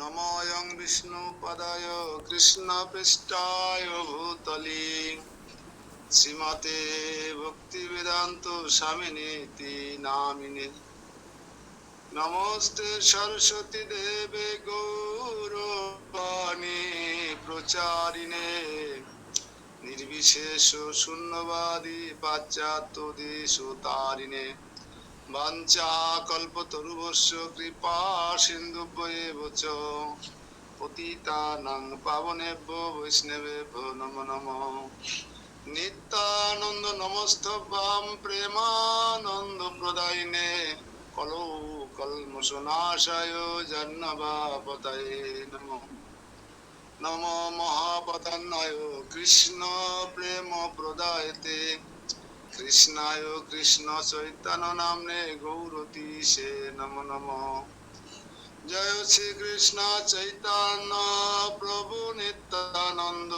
নমোऽয়ং বিষ্ণুপদায় কৃষ্ণপৃষ্ঠায় ভূতলে শ্রীমতে ভক্তিবেদান্ত স্বামিনীতি নামিনে। নমস্তে সরস্বতী দেবে গৌরবাণী প্রচারিণে নির্বিশেষ শূন্যবাদী পাশ্চাত্য দেশতারিণে। বাঞ্ছাকল্পতরুভ্যশ্চ কৃপা সিন্ধুভ্যেব চ পতিতানাং পাবনেভ্যো বৈষ্ণবেভ্যো নমো নমঃ। নিত্যানন্দ নমস্তভ্যাং প্রেমানন্দ প্রদায়িনে কলৌ কল্মষনাশায় জাহ্নবাপতয়ে নমঃ। নমো মহাপতন্নায় কৃষ্ণ প্রেম প্রদায়তে কৃষ্ণায় কৃষ্ণ চৈতন্য নামনে গৌরতীশে নমো নমঃ। জয় শ্রী কৃষ্ণ চৈতন্য প্রভু নিত্যানন্দ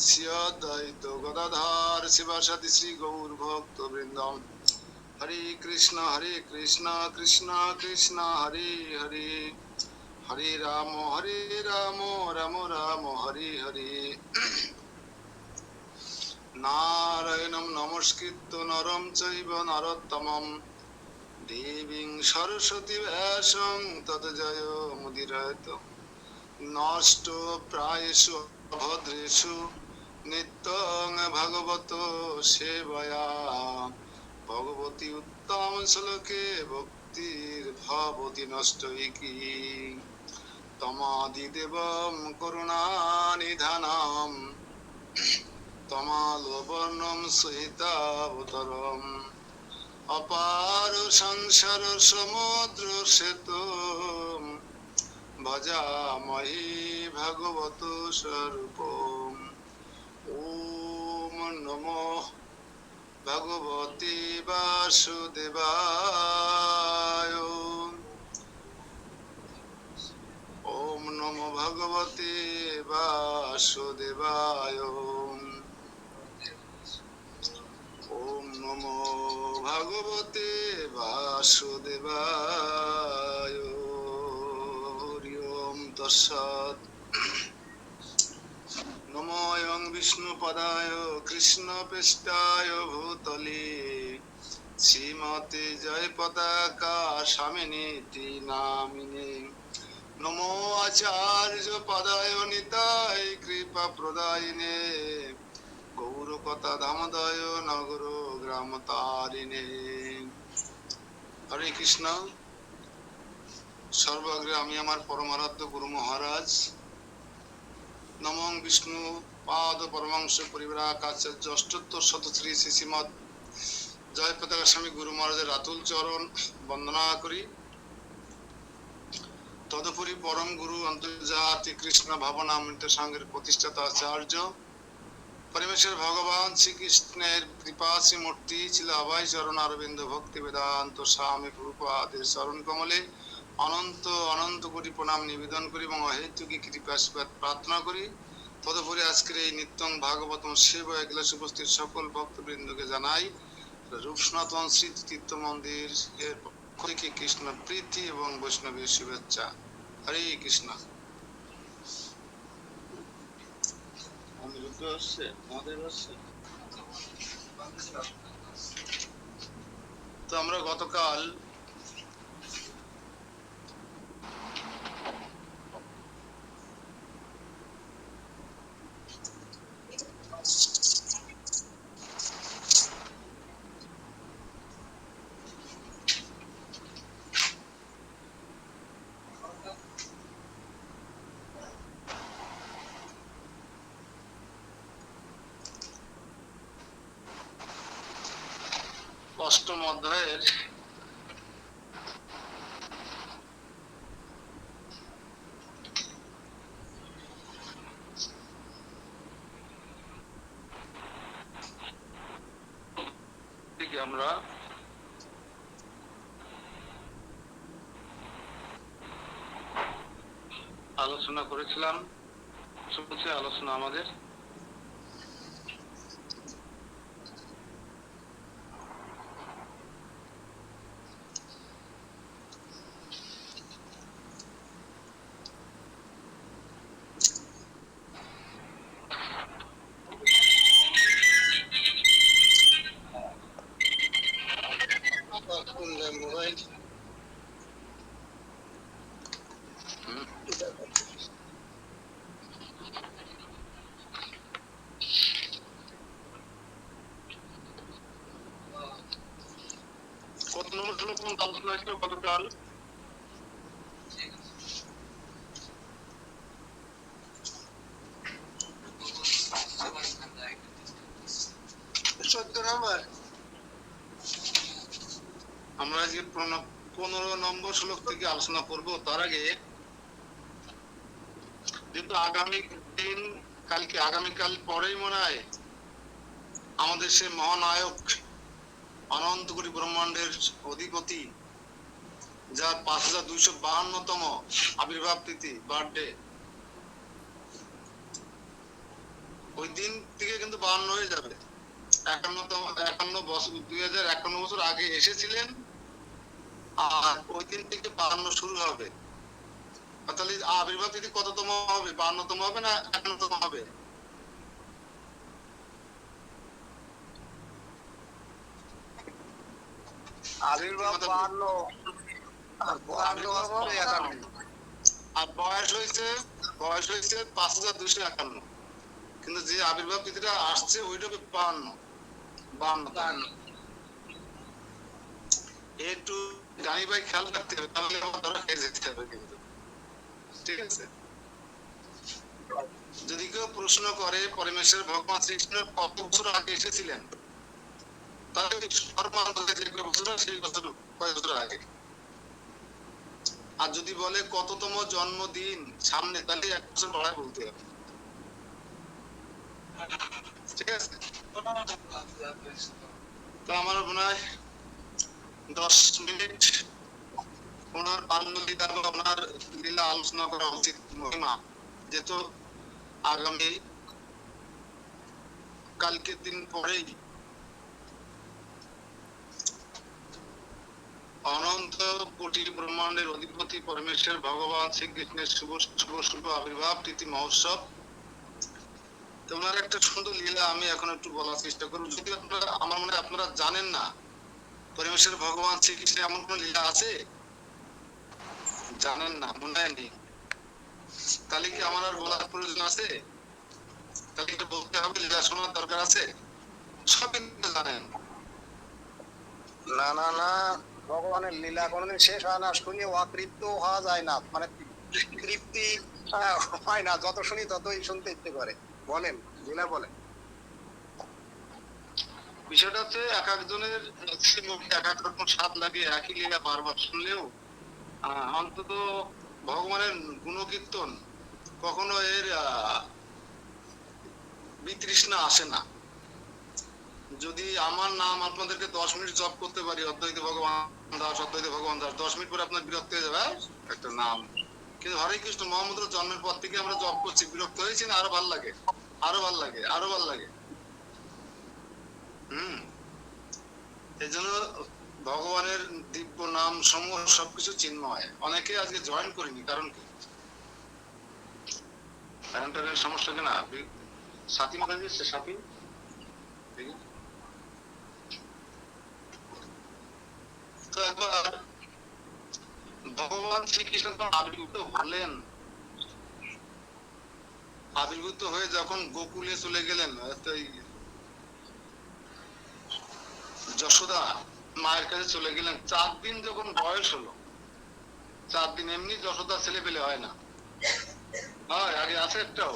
শ্রী অদ্বৈত গদাধর শিবাসাদি শ্রী গৌর ভক্ত বৃন্দম। হরে কৃষ্ণ কৃষ্ণ কৃষ্ণ হরে হরে, হরে রাম রাম রাম হরে হরে। নারায়ণং নমস্কৃত্য নরং চৈব নরোত্তমং দেবীং সরস্বতী ব্যাসং তত জয়মুদীরয়েৎ। নষ্ট প্রায়েষু অভদ্রেষু নিত্যং ভাগবত সেবয়া ভগবতী উত্তম শ্লোকে ভক্তির ভবতি নষ্টৈকি। তমাদিদেবং করুণানিধানম তমালোবর্ণম সহিতাবতরম অপার সংসার সমুদ্র সেতু ভজামহি ভগবত স্বরূপম। ওম নমো ভগবতে বাসুদেবায়। ওম নমো ভগবতে বাসুদেবায়। ওম নমো ভগবতে বাসুদেবায়। হরি ওম তৎসৎ। নমোऽয়ং বিষ্ণুপদায় কৃষ্ণপৃষ্ঠায় ভূতলে শ্রীমতে জয়পতাকা স্বামিনীতি নামিনে। নমো আচার্য পদায় নিতায় কৃপা প্রদায়িনে গৌরকথা ধামদয় নগর গ্রাম তারিণে। হরে কৃষ্ণ। সর্বাগ্রে আমি আমার পরমারাধ্য গুরু মহারাজ নমং বিষ্ণু পাদ পরমাংশ পরিব্রাজকাচার্য অষ্টোত্তর শত শ্রী শ্রীমৎ জয় পতাকা স্বামী গুরু মহারাজের রাতুল চরণ বন্দনা করি। তদুপরি পরম গুরু অন্তর্জাতি কৃষ্ণ ভাবনামৃত সংঘের প্রতিষ্ঠাতা আচার্য পরমেশ্বর ভগবান শ্রীকৃষ্ণের কৃপাশ্রী মূর্তি ছিল অভয় চরণ অরবিন্দ ভক্তি বেদান্ত স্বামী প্রভুপাদের চরণ কমলে অনন্ত অনন্ত কোটি প্রণাম নিবেদন করি এবং অহেতুকী কৃপাশীর্বাদ প্রার্থনা করি। তদুপরি আজকের এই নিত্যং ভাগবতম সেবা এগুলাস উপস্থিত সকল ভক্তবৃন্দকে জানাই রূপ সনাতন স্মৃতি তীর্থ মন্দির এর পক্ষ থেকে কৃষ্ণ প্রীতি এবং বৈষ্ণবের শুভেচ্ছা। হরে কৃষ্ণ। তো আমরা গতকাল অষ্টম অধ্যায়ের আমরা আলোচনা করেছিলাম। চলছে আলোচনা আমাদের। কত নম্বর শ্লোক আলোচনা ছিল গতকাল? 14 নম্বর। আমরা আজকে 15 নম্বর শ্লোক থেকে আলোচনা করব। তার আগে যেহেতু আগামী দিন আগামীকাল পরেই মনে হয় আমাদের সে মহানায়ক অনন্ত কোটি ব্রহ্মাণ্ডের অধিপতি, যার 5252তম আবির্ভাব তিথি, বার্থডে, ওই দিন থেকে কিন্তু 52 হয়ে যাবে। 51 বছর, 2051 বছর আগে এসেছিলেন, আর ওই দিন থেকে 52 শুরু হবে। তাহলে আবির্ভাব তিথি কততম হবে? 52তম হবে না 51তম হবে? আবির্ভাব 52 আর বয়স হয়েছে 5251, কিন্তু যে আবির্ভাব তিথিটা আসছে ওইটা 52 একটু জানি ভাই, খেয়াল রাখতে হবে, তাহলে আমার ধরা খেয়ে যেতে হবে কিন্তু। ঠিক আছে? যদি কেউ প্রশ্ন করে পরমেশ্বর ভগবান শ্রীকৃষ্ণ কত বছর আগে এসেছিলেন, তাহলে সেই বছর কয়েক বছর আগে। আর যদি বলে কততম জন্মদিন সামনে, তাহলে 1 বছর বাড়ায় বলতে হবে। ঠিক আছে? তো আমার মনে হয় 10 মিনিট ওনার বাল্যলীলা বা ওনার লীলা আলোচনা করা উচিত, মহিমা, যেহেতু আগামী কালকের দিন পরেই অনন্ত কোটি ব্রহ্মাণ্ডের অধিপতি পরমেশ্বর ভগবান শ্রীকৃষ্ণের শুভ আবির্ভাব তিথি মহোৎসব। তোমার একটা সুন্দর লীলা আমি এখন একটু বলার চেষ্টা করব। যদি আপনারা, আমার মনে হয় আপনারা জানেন না পরমেশ্বর ভগবান শ্রীকৃষ্ণের এমন কোন লীলা আছে, জানেন না, মনে হয় নেই। তাহলে কি আমার আর বলার প্রয়োজন আছে? তাহলে এটা বলতে হবে, লীলা শোনার দরকার আছে? সবই জানেন। না না না, ভগবানের লীলা কোনোদিন শেষ হয় না, শুনে অতৃপ্ত হওয়া যায় না, মানে তৃপ্তি হয় না, যত শুনি ততই শুনতে ইচ্ছে করে। বলেন, লীলা বলেন। বিষয়টা হচ্ছে এক একজনের এক এক রকম স্বাদ লাগে, একই লীলা বারবার শুনলেও অন্তত ভগবানের গুণকীর্তন কখনো এর বিতৃষ্ণা আসে না। যদি আমার নাম আপনাদেরকে 10 মিনিট জপ করতে পারি, অদ্বৈত ভগবান দাস, অদ্বৈত ভগবান দাস, 10 মিনিট পরে আপনার বিরক্ত হয়ে যাবে একটা নাম। কিন্তু হরে কৃষ্ণ মহামন্ত্র জন্মের পর থেকে আমরা জপ করছি, বিরক্ত হয়েছি না? আরো ভাল লাগে, আরো ভাল লাগে, আরো ভাল লাগে। এই জন্য ভগবানের দিব্য নাম সমূহ সবকিছু চিন্ময়। অনেকে আজকে জয়েন করিনি, কারণ কি? প্যারেন্টালের সমস্যা কিনা? সাথী মারা গেছে, সাথী তো একবার ভগবান শ্রীকৃষ্ণ আবির্ভূত হলেন, আবির্ভূত হয়ে যখন গোকুলে চলে গেলেন, যশোদা মায়ের কাছে চলে গেলেন, 4 দিন যখন বয়স হলো, 4 দিন, এমনি যশোদা ছেলে পেলে হয় না, হয় আগে আছে একটাও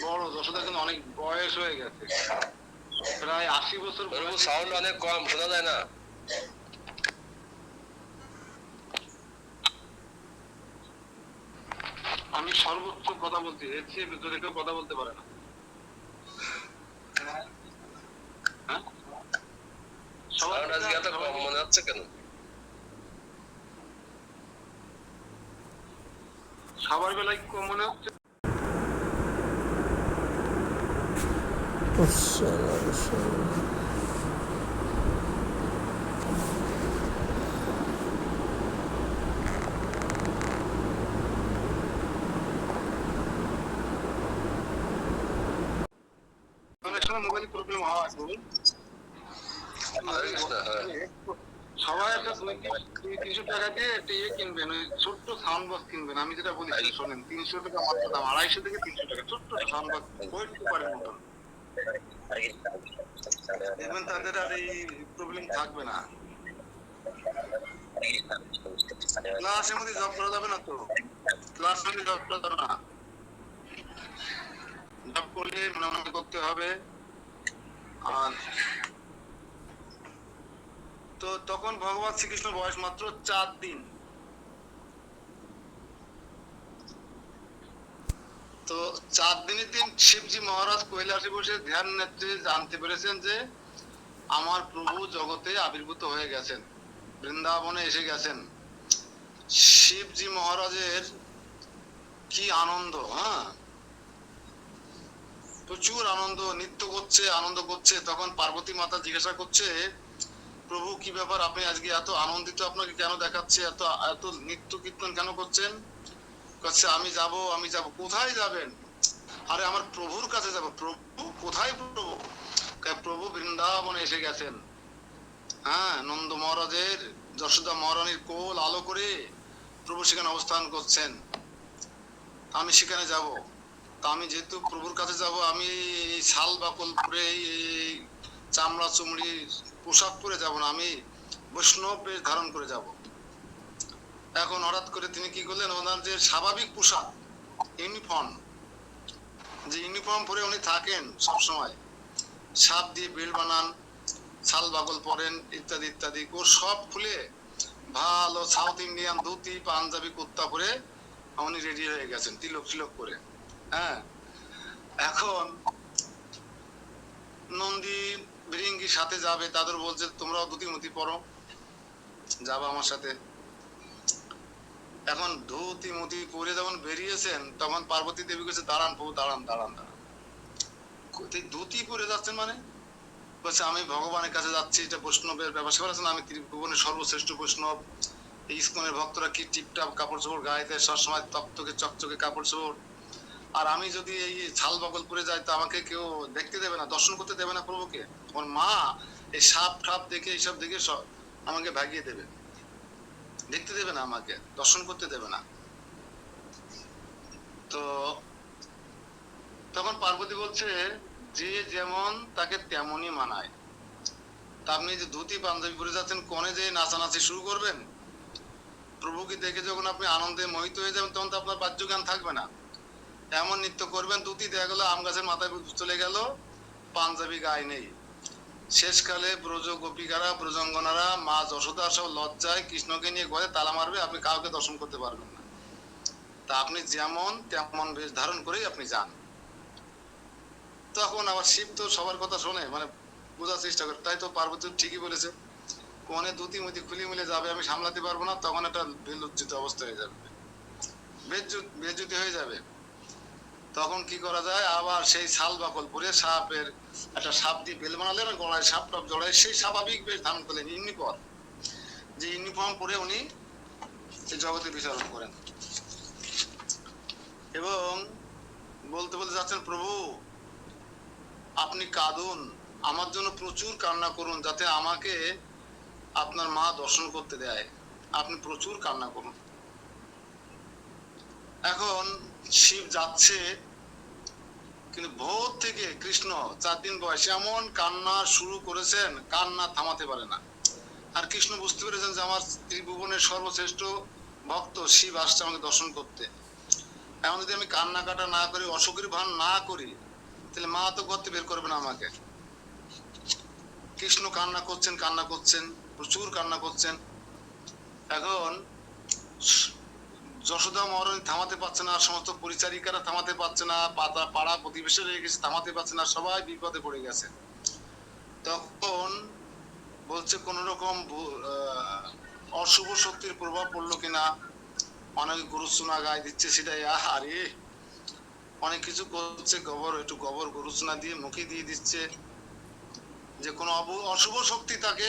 বড়। যশোদা কিন্তু অনেক বয়স হয়ে গেছে, প্রায় 80 বছর। সাউন্ড অনেক কম, শোনা যায় না। আমি সর্বোচ্চ কথা বলছি, এর চেয়ে ভেতরে কেউ কথা বলতে পারে না। সাউন্ড আজকে এত কম মনে হচ্ছে কেন? সবার বেলায় কম মনে হচ্ছে। অনেক সময় মোবাইল প্রবলেম হয়। সবাই একটা 200-300 টাকা দিয়ে একটা ইয়ে কিনবেন, ওই ছোট্ট সাউন্ড বক্স কিনবেন। আমি যেটা বলি সেটা শোনেন, 300 টাকা মাত্র দাম, 250 থেকে 300 টাকা, ছোট্ট একটা সাউন্ড বক্স, ওইটুকু পারেন মতন। দেখবেন তাদের আর এই প্রবলেম থাকবে না। ক্লাসের মধ্যে জব করা যাবে না তো, ক্লাসের মধ্যে জব করা যাবে না, জব করলে মনে মনে করতে হবে। আর তো তখন ভগবান শ্রীকৃষ্ণ বয়স মাত্র 4 দিন। তো 4 দিনের দিন শিবজি মহারাজ কৈলাসে বসে ধ্যান নেত্রে জানতে পেরেছেন যে আমার প্রভু জগতে আবির্ভূত হয়ে গেছেন, বৃন্দাবনে এসে গেছেন। শিবজি মহারাজের কি আনন্দ, হ্যাঁ, প্রচুর আনন্দ, নৃত্য করছে, আনন্দ করছে। তখন পার্বতী মাতা জিজ্ঞাসা করছে, প্রভু কি ব্যাপার, আপনি আজকে এত আনন্দিত, আপনাকে কেন দেখাচ্ছে, এত এত নৃত্য কীর্তন কেন করছেন? বলছে আমি যাব। কোথায় যাবেন? আরে আমার প্রভুর কাছে যাব। প্রভু কোথায়? প্রভু প্রভু বৃন্দাবনে এসে গেছেন। হ্যাঁ, নন্দ মহারাজের, যশোদা মহারানীর কোল আলো করে প্রভু সেখানে অবস্থান করছেন। আমি সেখানে যাব। তা আমি যেহেতু প্রভুর কাছে যাব, আমি এই শাল বাকল পরে, এই চামড়া চুমড়ি পোশাক পরে যাব না, আমি বৈষ্ণব বেশ ধারণ করে যাব। এখন হঠাৎ করে তিনি কি করলেন, ওনার যে স্বাভাবিক পোশাক, ইউনিফর্ম, যে ইউনিফর্ম পরে উনি থাকেন সবসময়, সাপ দিয়ে বেল্ট বানান, শাল বাকল পরেন, ইত্যাদি ইত্যাদি, ও সব খুলে ভালো সাউথ ইন্ডিয়ান ধুতি পাঞ্জাবি কুর্তা পরে উনি রেডি হয়ে গেছেন, তিলক তিলক করে। হ্যাঁ, এখন নন্দী বৃঙ্গি সাথে যাবে, তাদের বলছে তোমরাও ধুতি মুতি পরো, যাবা আমার সাথে। এখন ধুতি মুতি পরে যখন বেরিয়েছেন, তখন পার্বতী দেবী কাছে দাঁড়ান প্রভু, দাঁড়ান দাঁড়ান দাঁড়ান। ধুতি পরে যাচ্ছেন মানে? বলছে আমি ভগবানের কাছে যাচ্ছি, এটা বৈষ্ণবের ব্যবসা করেছেন, আমি ত্রিভুবনের সর্বশ্রেষ্ঠ বৈষ্ণব। এই ইস্কনের ভক্তরা কি টিপটাপ কাপড় চোপড় গায়ে দেয়, সবসময় তকতকে চকচকে কাপড় চোপড়। আর আমি যদি এই ছাল বাকল পরে যাই, তো আমাকে কেউ দেখতে দেবে না, দর্শন করতে দেবে না প্রভুকে। আমার মা এই সাপ ঠাপ দেখে, এইসব দেখে আমাকে ভাগিয়ে দেবে, দেখতে দেবে না, আমাকে দর্শন করতে দেবে না। তো তখন পার্বতী বলছে, যে যেমন তাকে তেমনই মানায়। তা আপনি যে ধুতি পাঞ্জাবি পরে যাচ্ছেন, কোণে যে নাচানাচি শুরু করবেন, প্রভুকে দেখে যখন আপনি আনন্দে মোহিত হয়ে যাবেন, তখন তো আপনার বাহ্য জ্ঞান থাকবে না। এমন নৃত্য করবেন, ধুতি দেখা গেল আম গাছের মাথায় চলে গেল, পাঞ্জাবি গায়ে নেই। শেষকালে ব্রজ গোপিকারা, ব্রজঙ্গনারা, মা যশোদা সব লজ্জায় কৃষ্ণকে নিয়ে ঘরে তালা মারবে, আপনি কাউকে দর্শন করতে পারবেন না। তা আপনি যেমন তেমন বেশ ধারণ করেই আপনি যান। তখন আবার শিব তো সবার কথা শোনে, মানে বোঝার চেষ্টা করে। তাই তো পার্বতী ঠিকই বলেছে, কোনে ধুতি মুতি খুলি মিলে যাবে, আমি সামলাতে পারবো না, তখন একটা বেলজ্জিত অবস্থা হয়ে যাবে, বেজ্জুতি হয়ে যাবে। তখন কি করা যায়, আবার সেই শাল বাকল পরে সাপের একটা সাপ দিয়ে বেল বানালেন, গলায় সাপ টাপ জড়ায় সেই স্বাভাবিক বেশ ধারণ করলেন, ইউনিফর্ম, যে ইউনিফর্ম পরে উনি এই জগতে বিচরণ করেন। এবং বলতে বলতে যাচ্ছেন, প্রভু আপনি কাঁদুন, আমার জন্য প্রচুর কান্না করুন, যাতে আমাকে আপনার মা দর্শন করতে দেয়, আপনি প্রচুর কান্না করুন। এখন শিব যাচ্ছে, কিন্তু ভোর থেকে কৃষ্ণ 4 দিন বয়সে এমন কান্না শুরু করেছেন, কান্না থামাতে পারে না। আর কৃষ্ণ বুঝতে পেরেছেন যে আমার ত্রিভুবনের সর্বশ্রেষ্ঠ ভক্ত শিব আসছে আমাকে দর্শন করতে। এখন যদি আমি কান্না কাটা না করি, অসুখের ভান না করি, তাহলে মা তো করতে বের করবে না আমাকে। কৃষ্ণ কান্না করছেন, প্রচুর কান্না করছেন। এখন যশোদা মহারানী থামাতে পারছে না, সমস্ত পরিচারিকারা থামাতে পারছে না, পাড়া প্রতিবেশী রয়ে গেছে, থামাতে পারছে না, সবাই বিপদে পড়ে গেছে। তখন বলছে কোন রকম অশুভ শক্তির প্রভাব পড়লো কিনা, অনেক গুরুচুনা গায়ে দিচ্ছে, সেটাই আরে অনেক কিছু করছে, একটু গোবর গুরুচুনা দিয়ে মুখে দিয়ে দিচ্ছে, যে কোনো অশুভ শক্তি তাকে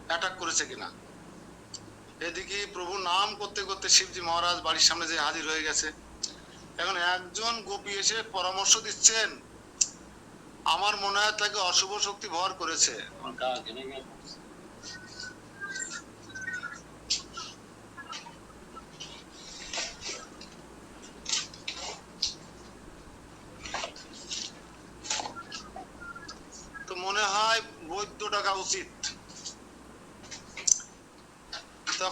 অ্যাটাক করেছে কিনা। এদিকে প্রভু নাম করতে করতে শিবজি মহারাজ বাড়ির সামনে যে হাজির হয়ে গেছে। এখন একজন গোপী এসে পরামর্শ দিচ্ছেন, আমার মনে হয় তাকে অশুভ শক্তি ভর করেছে।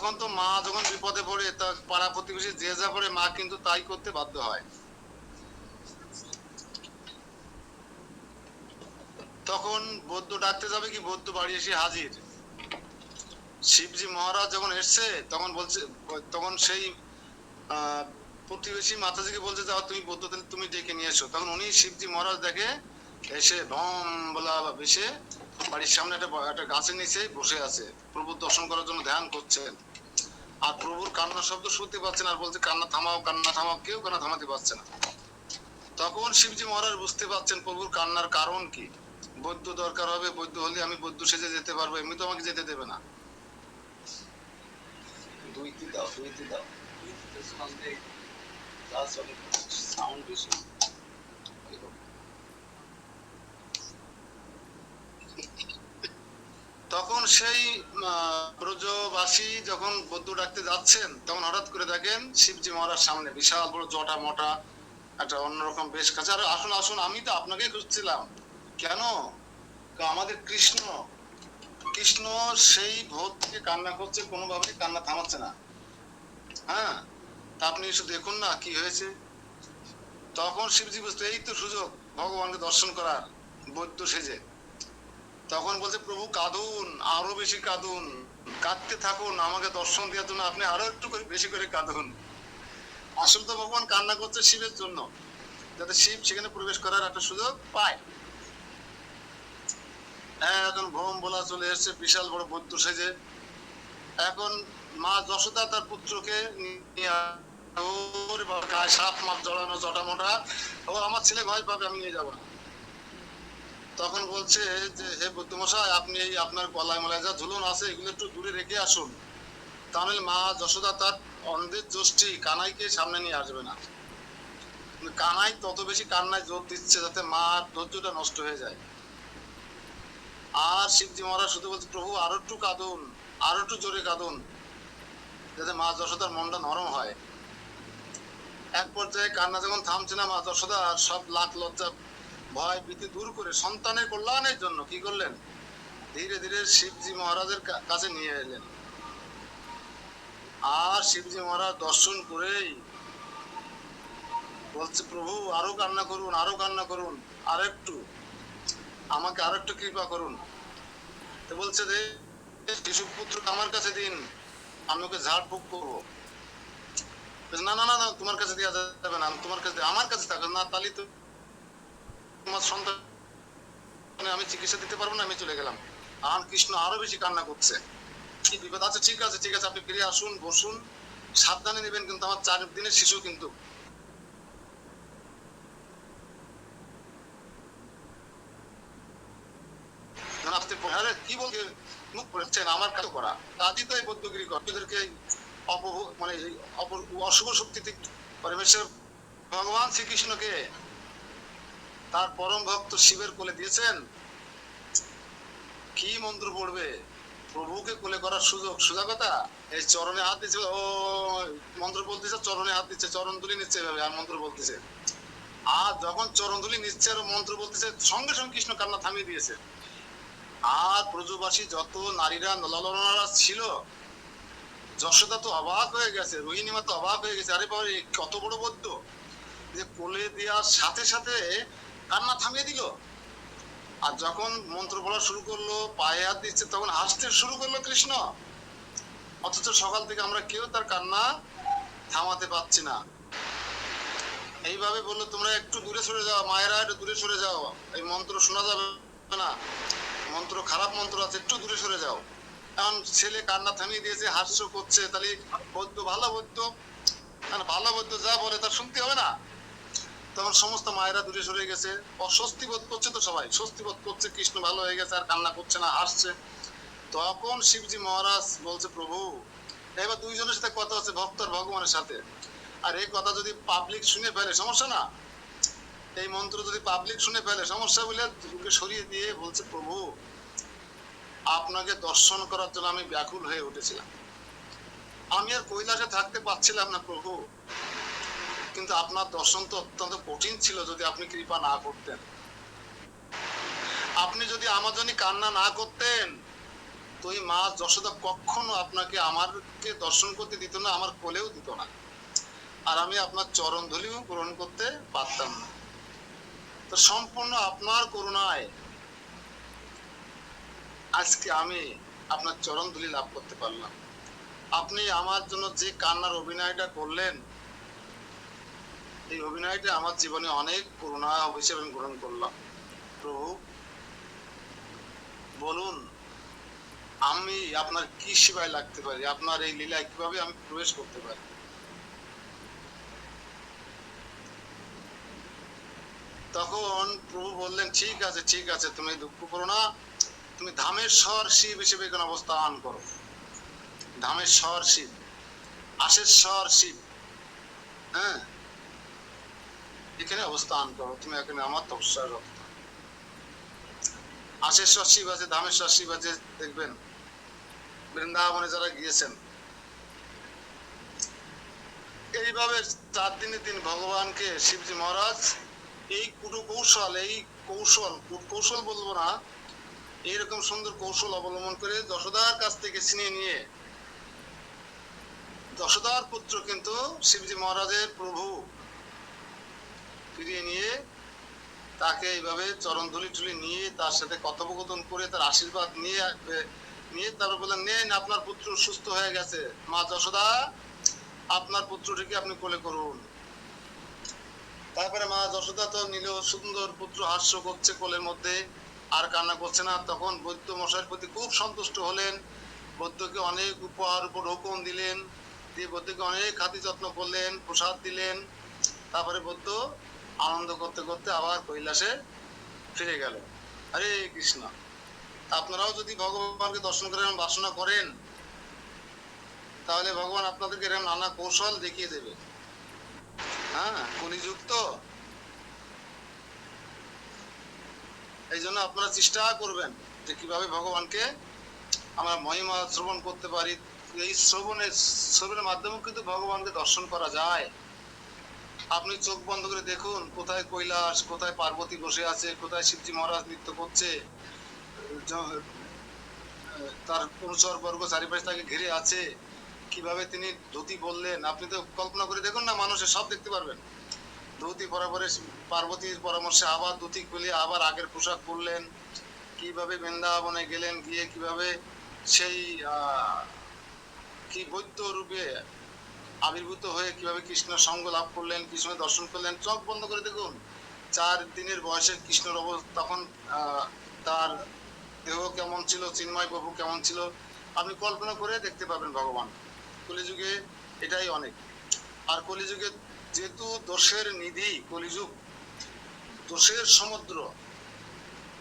তখন তো মা যখন বিপদে পড়ে, তা পাড়া প্রতিবেশী যে যা করে মা কিন্তু তাই করতে বাধ্য হয়। তখন বৌদ্ধ ডাকতে যাবে কি, বৌদ্ধ বাড়ি এসে হাজির। শিবজি মহারাজ যখন এসছে তখন বলছে, তখন সেই প্রতিবেশী মাতাজিকে বলছে, যাও তুমি বৌদ্ধ তাহলে তুমি ডেকে নিয়ে এসো। তখন উনি শিবজি মহারাজ দেখে এসে ভম বলা বেশে বাড়ির সামনে একটা গাছের নিচে বসে আছে, প্রভুর দর্শন করার জন্য ধ্যান করছেন। আর প্রভুর কান্না শব্দ শুনতে পাচ্ছেন, আর বলছে কান্না থামাও কান্না থামাও, কেউ কান্না থামাতে পারছে না। তখন শিবজি মহারাজ বুঝতে পারছেন প্রভুর কান্নার কারণ কি। বৌদ্ধ দরকার হবে, বৌদ্ধ হলে আমি বৌদ্ধ সেজে যেতে পারবো, এমনি তো আমাকে যেতে দেবে না। দুইটি দাও, দুইটি দাও, সাউন্ড বেশি। তখন সেই ব্রজবাসী যখন বৌদ্ধ ডাকতে যাচ্ছেন, তখন হঠাৎ করে দেখেন শিবজি মহারাজ সামনে বিশাল বড় জটা মোটা একটা অন্যরকম বেশ কাছে। আর আসুন আসুন, আমি তো আপনাকে খুঁজছিলাম। কেন? আমাদের কৃষ্ণ, কৃষ্ণ সেই ভোর থেকে কান্না করছে, কোনোভাবেই কান্না থামাচ্ছে না। হ্যাঁ, তা আপনি এসে দেখুন না কি হয়েছে। তখন শিবজি বুঝতে, এই তো সুযোগ ভগবানকে দর্শন করার বৌদ্ধ সেজে। তখন বলছে, প্রভু কাঁদুন, আরো বেশি কাঁদুন, কাঁদতে থাকুন, আমাকে দর্শন দেওয়ার জন্য আপনি আরো একটু করে বেশি করে কাঁদুন। আসলে তো ভগবান কান্না করছে শিবের জন্য, যাতে শিব সেখানে প্রবেশ করার একটা সুযোগ পায়। এখন ভ্রম বলা চলে এসছে বিশাল বড় বৌদ্ধ সেজে। এখন মা যশোদা তার পুত্রকে নিয়ে, ওরে বাবা, গায়ে 7 মাস জড়ানো জটা মোটা, ও আমার ছেলে ভয় পাবে, আমি নিয়ে যাবো না। তখন বলছে যে, হে বুদ্ধমশাই, আপনি এই আপনার গলায় মলায় যা ঝুলন আছে এগুলো একটু দূরে রেখে আসুন, তাহলে মা যশোদা তার অন্ধের জ্যোষ্ঠী কানাইকে সামনে নিয়ে আসবে না। কানাই তত বেশি কান্নায় জোর দিচ্ছে যাতে মার ধৈর্যটা নষ্ট হয়ে যায়। আর শিবজি মহারাজ শুধু বলছে, প্রভু আরো একটু কাঁদুন, আরো একটু জোরে কাঁদুন, যাতে মা যশোদার মনটা নরম হয়। এক পর্যায়ে কান্না যখন থামছে না, মা যশোদা সব লাখ লজ্জা ভয় ভীতি দূর করে সন্তানের কল্যাণের জন্য কি করলেন, ধীরে ধীরে শিবজি মহারাজের কাছে নিয়ে এলেন। আর শিবজি মহারাজ দর্শন করেই বলছে, প্রভু আরো কান্না করুন, আরো কান্না করুন, আর একটু আমাকে আর একটু কৃপা করুন। তো বলছে যে, শিশু পুত্র আমার কাছে দিন, আমি ওকে ঝাড় ফুঁক করবো। না না না, তোমার কাছে দেওয়া যাবে না, তোমার কাছে, আমার কাছে থাকবে না, তাহলে তো তোমার সন্তান আমি চিকিৎসা দিতে পারবো না, আমি চলে গেলাম। আর কৃষ্ণ আরো বেশি কান্না করছে, কি বিপদ আছে। ঠিক আছে ঠিক আছে, আপনি ফিরে আসুন, বসুন, সাবধানে নেবেন, কিন্তু আমার 4 দিনের শিশু কিন্তু। কি বলছে, মুখ করেছেন আমার কাছে করা কাজই তো এই বৌদ্ধগিরি কর্মীদেরকে মানে অশুভ শক্তি থেকে পরমেশ্বর ভগবান শ্রীকৃষ্ণকে তার পরম ভক্ত শিবের কোলে দিয়েছেন। কি মন্ত্র পড়বে, প্রভুকে কোলে করার সুযোগ, সোজা কথা। এই চরণে হাত দিচ্ছে, ও মন্ত্র বলতেছে, চরণে হাত দিচ্ছে, চরণ তুলি নিচ্ছে এভাবে, আর মন্ত্র বলতেছে। আর যখন চরণ তুলি নিচ্ছে আর মন্ত্র বলতেছে, সঙ্গে সঙ্গে কৃষ্ণ কান্না থামিয়ে দিয়েছে। আর ব্রজবাসী যত নারীরা ললনারা ছিল, যশোদা তো অবাক হয়ে গেছে, রোহিণীমা তো অবাক হয়ে গেছে, আরে বাবা কত বড় বৌদ্ধ যে কোলে দেওয়ার সাথে সাথে কান্না থামিয়ে দিল। আর যখন মন্ত্র পড়া শুরু করলো, পায়ে হাত দিচ্ছে, তখন হাসতে শুরু করলো কৃষ্ণ। অথচ সকাল থেকে আমরা কেউ তার কান্না থামাতে পারছি না। এইভাবে বললো, তোমরা একটু দূরে সরে যাও, মায়েরা একটু দূরে সরে যাও, এই মন্ত্র শোনা যাবে না, মন্ত্র খারাপ মন্ত্র আছে, একটু দূরে সরে যাও। এখন ছেলে কান্না থামিয়ে দিয়েছে, হাস্য করছে, তাহলে বৌদ্ধ ভালো বৌদ্ধ, ভালো বৌদ্ধ যা বলে তার শুনতে হবে না। তখন সমস্ত মায়েরা দূরে সরে গেছে, অস্বস্তি বোধ করছে, তো সবাই স্বস্তি বোধ করছে, কৃষ্ণ ভালো হয়ে গেছে, আর কান্না করছে না, হাসছে। তখন শিবজি মহারাজ বলছে, প্রভু এবার দুইজনের সাথে কথা হচ্ছে, ভক্ত আর ভগবানের সাথে। আর এই কথা যদি পাবলিক শুনে ফেলে সমস্যা না, এই মন্ত্র যদি পাবলিক শুনে ফেলে সমস্যা, বলে সরিয়ে দিয়ে বলছে, প্রভু আপনাকে দর্শন করার জন্য আমি ব্যাকুল হয়ে উঠেছিলাম, আমি আর কৈলাসে থাকতে পারছিলাম না প্রভু, কিন্তু আপনার দর্শন তো অত্যন্ত কঠিন ছিল যদি আপনি কৃপা না করতেন। আপনি যদি আমার জন্য কান্না না করতেন, তো ওই মা যশোদা কখনো আপনাকে আমারকে দর্শন করতে দিত না, আমার কোলেও দিত না, আর আমি আপনার চরণ ধুলিও গ্রহণ করতে পারতাম না। তো সম্পূর্ণ আপনার করুণায় আজকে আমি আপনার চরণ ধুলি লাভ করতে পারলাম। আপনি আমার জন্য যে কান্নার অভিনয়টা করলেন, এই অভিনয়টা আমার জীবনে অনেক করুণা হিসেবে আমি গ্রহণ করলাম। প্রভু বলুন, আমি আপনার কি সেবায় লাগতে পারি, আপনার এই লীলায় কিভাবে আমি প্রবেশ করতে পারি। তখন প্রভু বললেন, ঠিক আছে ঠিক আছে, তুমি দুঃখ করো না, তুমি ধামেশ্বর শিব হিসেবে এখানে অবস্থান করো। ধামেশ্বর শিব, আশেশ্বর শিব, হ্যাঁ, এখানে অবস্থান করো, তুমি এখানে আমার তপস্যার রত। আশেশ্বর শিব আছে, ধামেশ্বর শিব আছে, দেখবেন বৃন্দাবনে যারা গিয়েছেন। এইভাবে 4 দিনের দিন ভগবানকে শিবজি মহারাজ এই কৌশল, এই কৌশল বলবো না, এইরকম সুন্দর কৌশল অবলম্বন করে যশোদার কাছ থেকে ছিনিয়ে নিয়ে, যশোদার পুত্র কিন্তু শিবজি মহারাজের প্রভু, ফিরিয়ে নিয়ে তাকে এইভাবে চরণ ধুলি টুলি নিয়ে তার সাথে কথোপকথন করে তার আশীর্বাদ নিয়ে তারপর বললেন, নেন আপনার পুত্র সুস্থ হয়ে গেছে, মা যশোদা আপনার পুত্রটিকে আপনি কোলে করুন। তারপরে মা যশোদা তো নিল, সুন্দর পুত্র হাস্য করছে কোলের মধ্যে, আর কান্না করছে না। তখন বৈদ্য মশাইয়ের প্রতি খুব সন্তুষ্ট হলেন, বৈদ্যকে অনেক উপহার উপর হুকুম দিলেন, দিয়ে বৈদ্যকে অনেক খাতি যত্ন করলেন, প্রসাদ দিলেন। তারপরে বৈদ্য আনন্দ করতে করতে আবার কৈলাসে ফিরে গেল। হরে কৃষ্ণ। আপনারাও যদি ভগবানকে দর্শন করেন, বাসনা করেন, তাহলে ভগবান আপনাদেরকে এরকম নানা কৌশল দেখিয়ে দেবে। হ্যাঁ, কলিযুক্ত, এই জন্য আপনারা চেষ্টা করবেন যে কিভাবে ভগবানকে আমরা মহিমা শ্রবণ করতে পারি। এই শ্রবণের মাধ্যমে কিন্তু ভগবানকে দর্শন করা যায়। আপনি চোখ বন্ধ করে দেখুন, কোথায় কৈলাস, কোথায় পার্বতী বসে আছে, কোথায় শিবজি মহারাজ নৃত্য করছে, তার অনুচর বর্গ চারিপাশে তাকে ঘিরে আছে, কিভাবে তিনি ধুতি বললেন। আপনি তো কল্পনা করে দেখুন না, মানুষের সব দেখতে পারবেন। ধুতি পরাপরে পার্বতীর পরামর্শে আবার ধুতি খুলে আবার আগের পোশাক পরলেন, কিভাবে বৃন্দাবনে গেলেন, গিয়ে কিভাবে সেই কি বৈদ্য রূপে আবির্ভূত হয়ে কিভাবে কৃষ্ণ সঙ্গ লাভ করলেন, কৃষ্ণ দর্শন করলেন। চোখ বন্ধ করে দেখুন, 4 দিনের বয়সের কৃষ্ণর অবস্থা, তখন তার দেহ কেমন ছিল, চিন্ময় প্রভু কেমন ছিল, আপনি কল্পনা করে দেখতে পাবেন ভগবান। কলিযুগে এটাই অনেক। আর কলিযুগে যেহেতু দোষের নিধি, কলিযুগ দোষের সমুদ্র,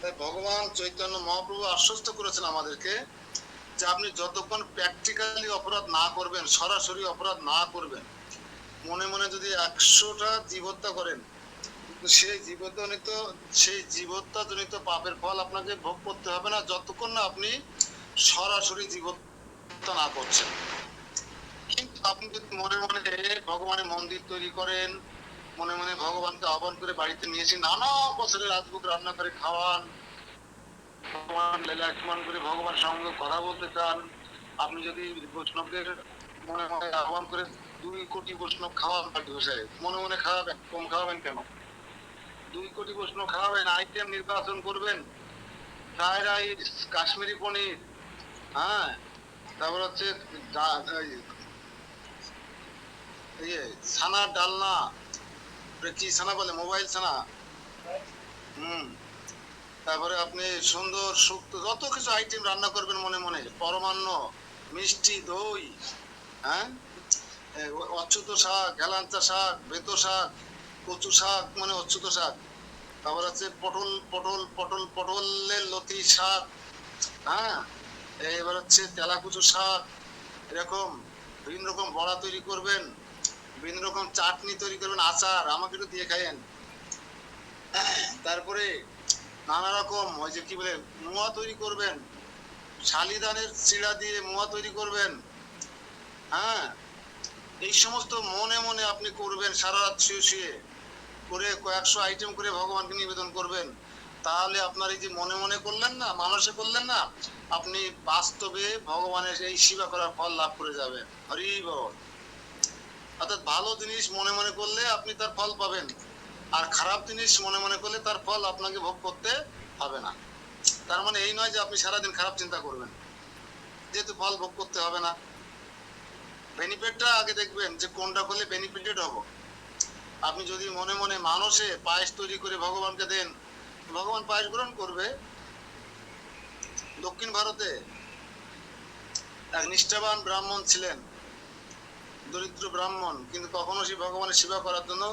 তাই ভগবান চৈতন্য মহাপ্রভু আশ্বস্ত করেছেন আমাদেরকে যে আপনি যতক্ষণ প্র্যাকটিক্যালি অপরাধ না করবেন, সরাসরি অপরাধ না করবেন, মনে মনে যদি 100টা জীবহত্যা করেন, সেই জীবহত্যাজনিত পাপের ফল আপনাকে ভোগ করতে হবে না, যতক্ষণ না আপনি সরাসরি জীবহত্যা না করছেন। কিন্তু আপনি যদি মনে মনে ভগবানের মন্দির তৈরি করেন, মনে মনে ভগবানকে আহ্বান করে বাড়িতে নিয়েছি, নানা বছরের রাজভোগ রান্না করে খাওয়ান, ভগবান লীলা স্মরণ করে ভগবান সঙ্গে কথা বলতে চান, আপনি যদি বৈষ্ণবদের মনে মনে আহ্বান করে 2 কোটি বৈষ্ণব খাওয়ান, বাড়ি বসে মনে মনে খাওয়াবেন, কম খাওয়াবেন কেন? 2 কোটি বৈষ্ণব খাওয়াবেন, আইটেম নির্বাচন করবেন, ফ্রাইড রাইস, কাশ্মীরি পনির, হ্যাঁ, তারপর হচ্ছে ছানার ডালনা, কি ছানা বলে, মোবাইল ছানা, তারপরে আপনি সুন্দর শুক্ত যত কিছু আইটেম রান্না করবেন মনে মনে, পরমান্ন, মিষ্টি, দই, হ্যাঁ, অচ্যুত শাক, হেলাঞ্চা শাক, বেত শাক, কচু শাক মানে অচ্যুত শাক, তারপর আছে পটলের লতি শাক, হ্যাঁ, এবার হচ্ছে তেলাকুচু শাক, এরকম বিভিন্ন রকম বড়া তৈরি করবেন, বিভিন্ন রকম চাটনি তৈরি করবেন, আচার আমাকে একটু দিয়ে খাইয়েন। তারপরে নানা রকম ওই যে কি বলে মোয়া তৈরি করবেন, শালিদানের চিড়া দিয়ে মোয়া তৈরি করবেন, হ্যাঁ, এই সমস্ত মনে মনে আপনি করবেন, সারা রাত শুয়ে শুয়ে করে কয়েকশো আইটেম করে ভগবানকে নিবেদন করবেন। তাহলে আপনার এই যে মনে মনে করলেন না, মানুষে করলেন না, আপনি বাস্তবে ভগবানের এই সেবা করার ফল লাভ করে যাবেন। হরি বল। অর্থাৎ ভালো জিনিস মনে মনে করলে আপনি তার ফল পাবেন, আর খারাপ জিনিস মনে মনে করলে তার ফল আপনাকে ভোগ করতে হবে না। তার মানে এই নয় যে আপনি সারাদিন খারাপ চিন্তা করবেন, যেহেতু ফল ভোগ করতে হবে না। বেনিফিটটা আগে দেখবেন যে কোনটা করলে বেনিফিটেড হব। আপনি যদি মনে মনে মানুষে পায়েস তৈরি করে ভগবানকে দেন, ভগবান পায়েস গ্রহণ করবে। দক্ষিণ ভারতে এক নিষ্ঠাবান ব্রাহ্মণ ছিলেন, দরিদ্র ব্রাহ্মণ, কিন্তু কখনো সে ভগবানের সেবা করার জন্য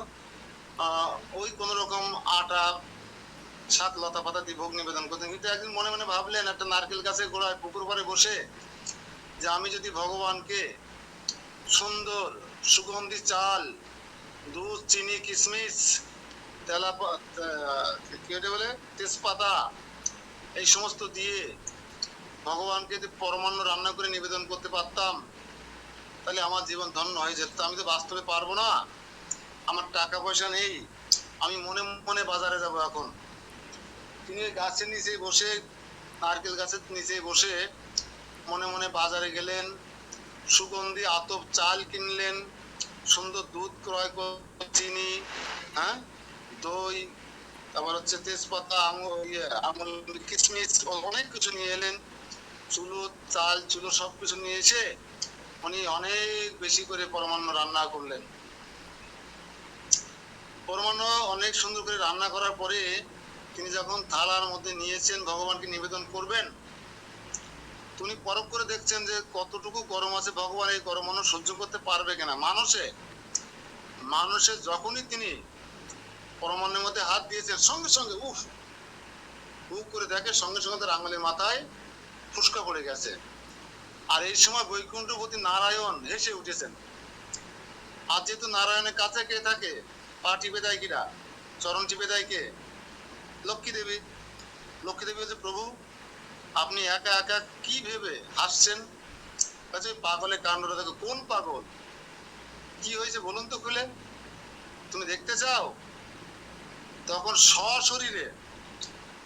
ওই কোন রকম আটা শাক লতা পাতা দিয়ে ভোগ নিবেদন করতেন। কিন্তু একদিন মনে মনে ভাবলেন একটা নারকেল গাছের গোড়ায় পুকুর পাড়ে বসে যে আমি যদি ভগবানকে সুন্দর সুগন্ধি চাল, দুধ, চিনি, কিশমিশ, কি বলে তেজপাতা, এই সমস্ত দিয়ে ভগবানকে যদি পরমান্ন রান্না করে নিবেদন করতে পারতাম, তাহলে আমার জীবন ধন্য হয়ে যেত। আমি তো বাস্তবে পারবো না, আমার টাকা পয়সা নেই, আমি মনে মনে বাজারে যাব এখন। তিনি গাছের নিচে বসে, নারকেল গাছের নিচে বসে মনে মনে বাজারে গেলেন, সুগন্ধি আতপ চাল কিনলেন, সুন্দর দুধ ক্রয় করে, চিনি, হ্যাঁ, দই, তারপর হচ্ছে তেজপাতা, আমল, কিশমিশ, অনেক কিছু নিয়ে এলেন। চুলো, চাল চুলো সবকিছু নিয়ে এসে উনি অনেক বেশি করে পরমান্ন রান্না করলেন। পরমান্ন অনেক সুন্দর করে রান্না করার পরে তিনি যখন থালার মধ্যে নিয়েছেন ভগবানকে নিবেদন করবেন, তিনি পরখ করে দেখছেন যে কতটুকু গরম আছে, ভগবান এই গরম সহ্য করতে পারবে কিনা। মানুষের যখনই তিনি পরমান্নের মধ্যে হাত দিয়েছেন, সঙ্গে সঙ্গে উফ করে দেখে সঙ্গে সঙ্গে তার আঙুলের মাথায় ফুসকা পড়ে গেছে। আর এই সময় বৈকুণ্ঠপতি নারায়ণ হেসে উঠেছেন। আর যেহেতু নারায়ণের কাছে কে থাকে, পা টিপে দেয় কিরা, চরণ টিপে দেয় কে? লক্ষ্মী দেবী। লক্ষ্মী দেবী বলছে, প্রভু আপনি একা একা কি ভেবে হাসছেন? পাগলে কাণ্ডটা দেখো। কোন পাগল? কি হয়েছে বলুন তো খুলে, তুমি দেখতে চাও? তখন সশরীরে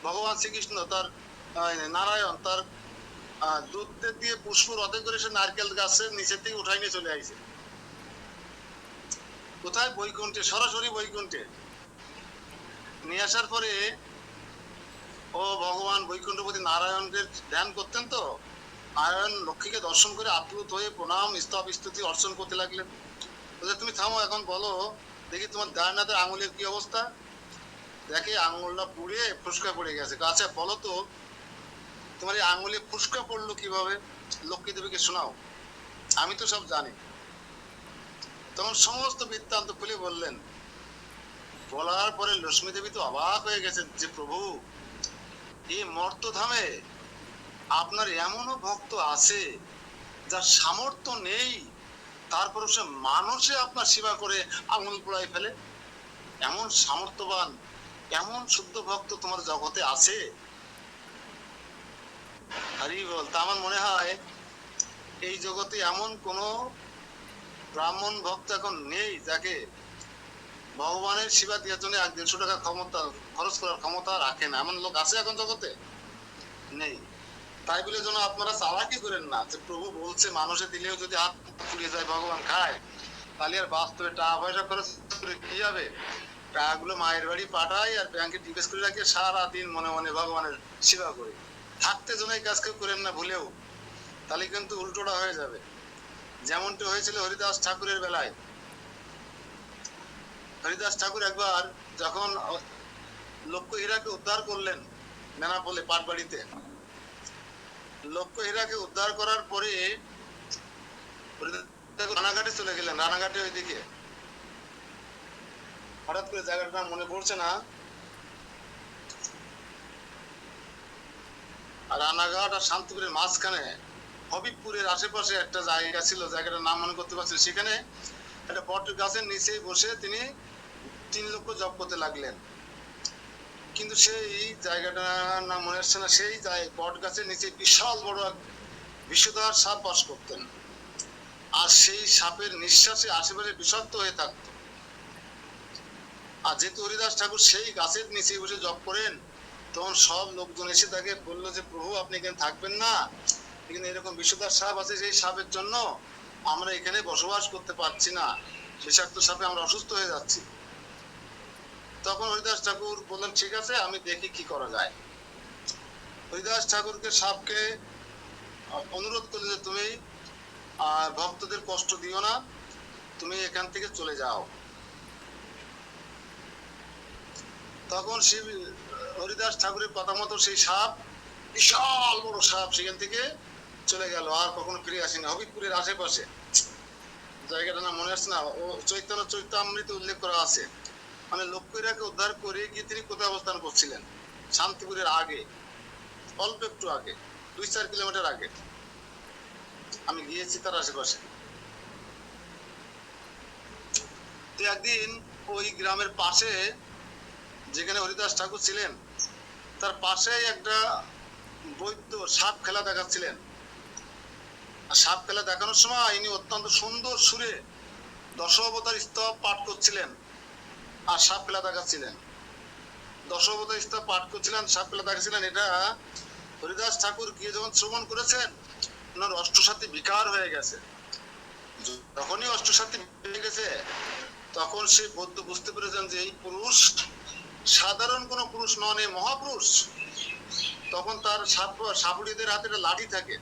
ভগবান শ্রীকৃষ্ণ তার নারায়ণ তার দুধ দিয়ে পুষ্প রথে করে সে নারকেল গাছের নিচের থেকে উঠাই নিয়ে চলে আসছে। কোথায়? বৈকুণ্ঠে, সরাসরি বৈকুণ্ঠে নিয়ে আসার পরে ও ভগবান বৈকুণ্ঠপতি নারায়ণের ধ্যান করতেন। তো নারায়ণ লক্ষ্মীকে দর্শন করে আপ্লুত হয়ে প্রণাম স্তব স্তুতি অর্চন করতে লাগলেন। তুমি থামো, এখন বলো দেখি তোমার ডানাতের আঙুলের কি অবস্থা। দেখে আঙুলটা পুড়ে ফুসকা পড়ে গেছে। আচ্ছা বলো তো তোমার এই আঙুলে ফুসকা পড়লো কিভাবে? লক্ষ্মী দেবীকে শোনাও, আমি তো সব জানি। তখন সমস্ত বৃত্তান্ত খুলে বললেন। বলার পরে লক্ষ্মী দেবী তো অবাক হয়ে গেছেন যে প্রভু এই মর্তধামে আপনার এমনও ভক্ত আছে যার সামর্থ্য নেই, তারপরে সে মানুষে আপনার সেবা করে আঙুল পোড়ায় ফেলে। এমন সামর্থ্যবান, এমন শুদ্ধ ভক্ত তোমার জগতে আছে? হরি বল। তা আমার মনে হয় এই জগতে এমন কোন ব্রাহ্মণ ভক্ত এখন নেই যাকে ভগবানের সেবা দেওয়ার জন্য 100-150 টাকা ক্ষমতা খরচ করার ক্ষমতা রাখে না। এমন লোক আছে এখন জগতে? নেই। তাই বলে যেন আপনারা চালাকি করেন না যে প্রভু বলছে মানুষে দিলেও যদি হাত পুড়িয়ে যায় ভগবান খায়, তাহলে আর বাস্তবে টাকা পয়সা খরচ করে কি হবে? টাকাগুলো মায়ের বাড়ি পাঠায় আর ব্যাংকে ডিপোজিট করে রাখে, সারাদিন মনে মনে ভগবানের সেবা করে থাকতে যেন এই কাজ কেউ করেন না ভুলেও, তাহলে কিন্তু উল্টোটা হয়ে যাবে। যেমনটা হয়েছিল হরিদাস ঠাকুরের বেলায়। হরিদাস ঠাকুর একবার যখন লক্ষ্য হীরাকে উদ্ধার করলেন বেনাপোলে পাটবাড়িতে, লক্ষ্য হীরাকে উদ্ধার করার পরে রানাঘাটে চলে গেলেন। রানাঘাটে ওইদিকে হঠাৎ করে জায়গাটা মনে পড়ছে না, রানাঘাট আর শান্তিপুরের মাঝখানে হবিবপুরের আশেপাশে একটা জায়গা ছিল, জায়গাটার নাম মনে করতে পারছি। সেখানে একটা বট গাছের নিচে বসে তিনি 3 লক্ষ জপ করতে লাগলেন। কিন্তু সেই জায়গাটার নাম মনে আসছে না। সেই বট গাছের নিচে বিশাল বড় এক বিষধর সাপ বাস করতেন, আর সেই সাপের নিঃশ্বাসে আশেপাশে বিষাক্ত হয়ে থাকতো। আর যেহেতু হরিদাস ঠাকুর সেই গাছের নিচে বসে জপ করেন, তখন সব লোকজন এসে তাকে বললো যে প্রভু আপনি এখানে থাকবেন না, এখানে এরকম বিষধর সাপ আছে, সেই সাপের জন্য আমরা এখানে বসবাস করতে পারছি না, বিষাক্ত সাপে আমরা অসুস্থ হয়ে যাচ্ছি। তখন হরিদাস ঠাকুর বললেন ঠিক আছে আমি দেখি কি করা যায়। হরিদাস ঠাকুরকে সাপকে অনুরোধ করলেন যে তুমি ভক্তদের কষ্ট দিও না, তুমি এখান থেকে চলে যাও। তখন শিব হরিদাস ঠাকুরের কথা মতো সেই সাপ, বিশাল বড় সাপ, সেখান থেকে চলে গেল, আর কখনো ফিরে আসেনি। হবিবপুরের আশেপাশে জায়গাটা না মনে আসছে না, ও চৈতন্য চৈতামৃতে উল্লেখ করা আছে। মানে লক্ষ্মীরাকে উদ্ধার করে গিয়ে তিনি কোথায় অবস্থান করছিলেন? শান্তিপুরের আগে, অল্প একটু আগে, 2-4 কিলোমিটার আগে। আমি গিয়েছি তার আশেপাশে। তো একদিন ওই গ্রামের পাশে যেখানে হরিদাস ঠাকুর ছিলেন তার পাশেই একটা বৈদ্য সাপ খেলা দেখাচ্ছিলেন। আর সাপ খেলা দেখানোর সময় ইনি অত্যন্ত সুন্দর সুরে দশাবতার স্তব পাঠ করছিলেন আর সাপ খেলা দেখাচ্ছিলেন। দশাবতার স্তব পাঠ করছিলেন, সাপ খেলা দেখাচ্ছিলেন। এটা হরিদাস ঠাকুর গিয়ে যখন শ্রবণ করেছেন, ওনার অষ্টসাথী বিকার হয়ে গেছে। যখনই অষ্টসাথী হয়ে গেছে তখন সে বৌদ্ধ বুঝতে পেরেছেন যে এই পুরুষ সাধারণ কোন পুরুষ নন, এই মহাপুরুষ। তখন তার সাপুড়িদের হাতে একটা লাঠি থাকে,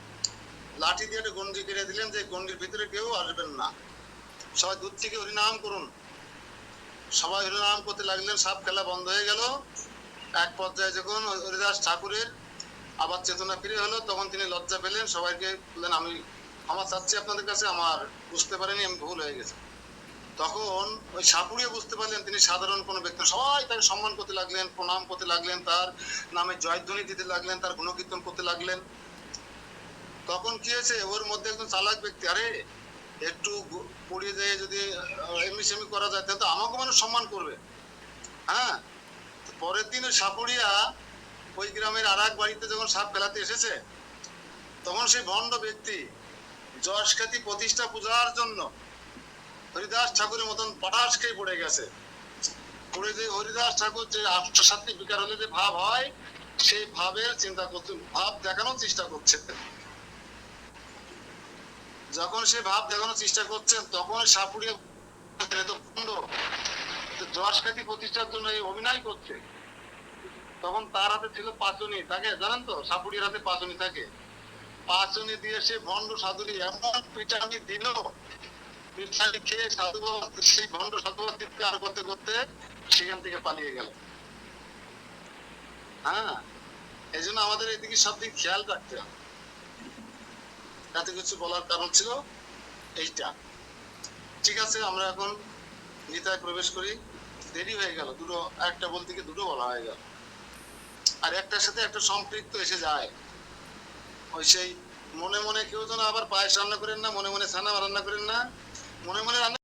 লাঠি দিয়ে একটা গন্ডি কেড়ে দিলেন যে গন্ডির ভিতরে কেউ আসবেন না, সবাই দূর থেকে হরিনাম করুন। সবাই হরিনাম করতে লাগলেন, সাপ খেলা বন্ধ হয়ে গেল। এক পর্যায়ে যখন হরিদাস ঠাকুরের আবার চেতনা ফিরে হলো তখন তিনি লজ্জা পেলেন, সবাইকে বললেন আমি ক্ষমা চাচ্ছি আপনাদের কাছে, আমার বুঝতে পারিনি, আমি ভুল হয়ে গেছে। তখন ওই সাপুড়িয়া বুঝতে পারলেন তিনি সাধারণ কোনো ব্যক্তি, সবাই তাকে সম্মান করতে লাগলেন, প্রণাম করতে লাগলেন, তার নামে জয়ধ্বনি দিতে লাগলেন, তার গুণকীর্তন করতে লাগলেন। তখন কি হয়েছে, ওর মধ্যে একজন চালাক ব্যক্তি, আরে একটু পড়িয়ে যায় যদি এমনি সেমি করা যায় তাহলে তো আমাকে মানুষ সম্মান করবে। হ্যাঁ, পরের দিন ওই সাপুড়িয়া ওই গ্রামের আর এক বাড়িতে যখন সাপ ফেলাতে এসেছে তখন সেই ভণ্ড ব্যক্তি যশ খ্যাতি প্রতিষ্ঠা পূজার জন্য হরিদাস ঠাকুরের মতন পটাশ খেয়ে পড়ে গেছে। পড়ে যে হরিদাস ঠাকুর যে আষ্টসাত্ত্বিক বিকার হলে যে ভাব হয় সেই ভাবের চিন্তা করতে, ভাব দেখানোর চেষ্টা করছে। যখন সে ভাব দেখানোর চেষ্টা করছেন তখন সাপুড়িয়া যশ খ্যাতি প্রতিষ্ঠার জন্য এই অভিনয় করছে। তখন তার হাতে ছিল পাঁচুনি, তাকে জানেন তো সাপুড়িয়ার হাতে পাঁচুনি থাকে, পাঁচুনি দিয়ে সে ভণ্ড সাধুরি এমন পিটানি দিল, পিটানি খেয়ে সাধু বাবা সেই ভণ্ড সাধু বাবা চিৎকার করতে করতে সেখান থেকে পালিয়ে গেল। হ্যাঁ, এই জন্য আমাদের এদিকে সব দিক খেয়াল রাখতে হবে। এত কিছু বলার কারণ ছিল এইটা। ঠিক আছে, আমরা এখন গীতায় প্রবেশ করি। দেরি হয়ে গেল, দুটো একটা বলতে গিয়ে দুটো বলা হয়ে গেল, আর একটার সাথে একটা সম্পৃক্ত এসে যায়। ওই সেই মনে মনে কেউ যেন আবার পায়েস রান্না করেন না, মনে মনে ছানা রান্না করেন না, মনে মনে রান্না